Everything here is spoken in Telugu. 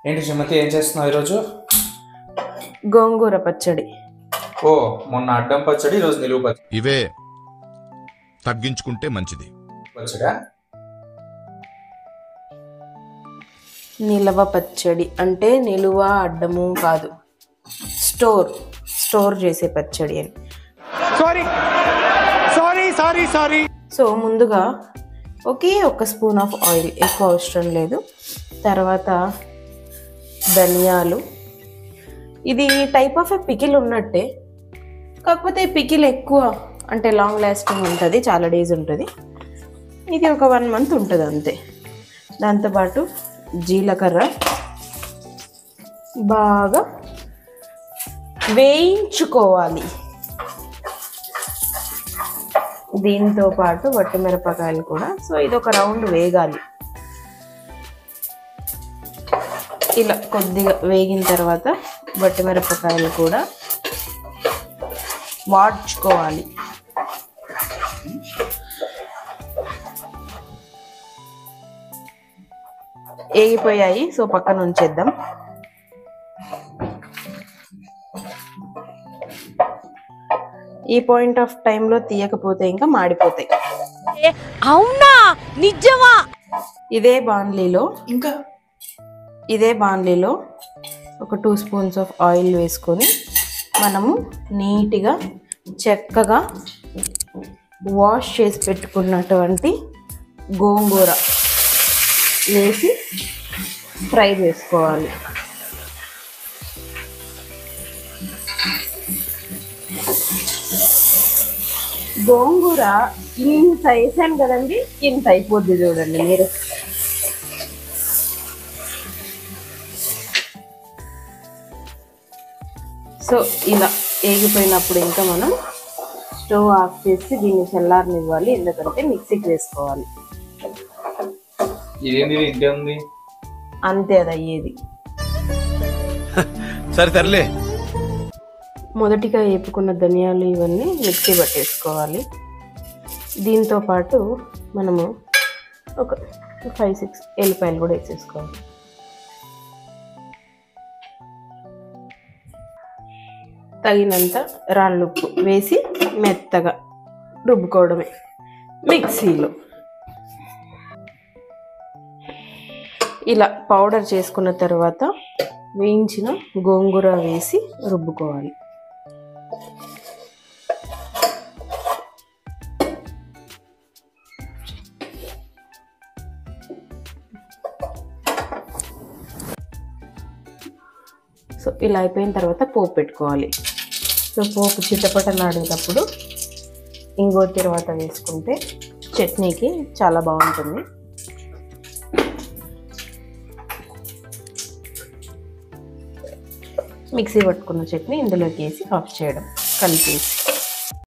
ఏంటి సుమతి, ఏం చేస్తున్నావు ఈరోజు? గోంగూర పచ్చడి. ఓ, మొన్న అడ్డం పచ్చడి, ఈరోజు నిలువ పచ్చడి. ఇవే తగ్గించుకుంటే మంచిది. పచ్చడా? నిలవ పచ్చడి అంటే నిలువ అడ్డము కాదు, స్టోర్ చేసే పచ్చడి అని. సారీ. సో ముందుగా ఒక స్పూన్ ఆఫ్ ఆయిల్, ఎక్కువ అవసరం లేదు. తర్వాత ధనియాలు. ఇది టైప్ ఆఫ్ పికిల్ ఉన్నట్టే, కాకపోతే పికిల్ ఎక్కువ అంటే లాంగ్ లాస్టింగ్ ఉంటుంది, చాలా డేస్ ఉంటుంది. ఇది ఒక 1 month ఉంటుంది అంతే. దాంతోపాటు జీలకర్ర బాగా వేయించుకోవాలి. దీంతో పాటు వట్టిమిరపకాయలు కూడా. సో ఇది ఒక రౌండ్ వేగాలి. ఇలా కొద్దిగా వేగిన తర్వాత వట్టిమిరపకాయలు కూడా వాడ్చుకోవాలి. వేగిపోయాయి, సో పక్కన ఉంచేద్దాం. ఈ పాయింట్ ఆఫ్ టైంలో తీయకపోతే ఇంకా మాడిపోతాయి. అవునా, నిజమా? ఇదే బాండ్లీలో ఒక 2 స్పూన్స్ ఆఫ్ ఆయిల్ వేసుకొని మనము నీట్గా చక్కగా వాష్ చేసి పెట్టుకున్నటువంటి గోంగూర వేసి ఫ్రై చేసుకోవాలి. గోంగూర ఇంత వేసాను కదండి, ఇంత అయిపోద్ది చూడండి మీరు. సో ఇలా వేగిపోయినప్పుడు ఇంకా మనం స్టవ్ ఆఫ్ చేసి దీన్ని చల్లారనివ్వాలి, ఎందుకంటే మిక్సీకి వేసుకోవాలి. అంతే, అది అయ్యేది. సరే మొదటిగా వేపుకున్న ధనియాలు ఇవన్నీ మిక్సీ పట్టేసుకోవాలి. దీంతో పాటు మనము ఒక 5-6 ఎల్లిపాయలు కూడా వేసేసుకోవాలి. తగినంత రాళ్ళుప్పు వేసి మెత్తగా రుబ్బుకోవడమే మిక్సీలో. ఇలా పౌడర్ చేసుకున్న తర్వాత వేయించిన గోంగూర వేసి రుబ్బుకోవాలి. సో ఇలా అయిపోయిన తర్వాత పోపు పెట్టుకోవాలి. సో పోపు చిట్టపటలాడేటప్పుడు ఇంగో తర్వాత వేసుకుంటే చట్నీకి చాలా బాగుంటుంది. మిక్సీ పట్టుకున్న చట్నీ ఇందులోకి వేసి ఆఫ్ చేయడం, కలిపేసి.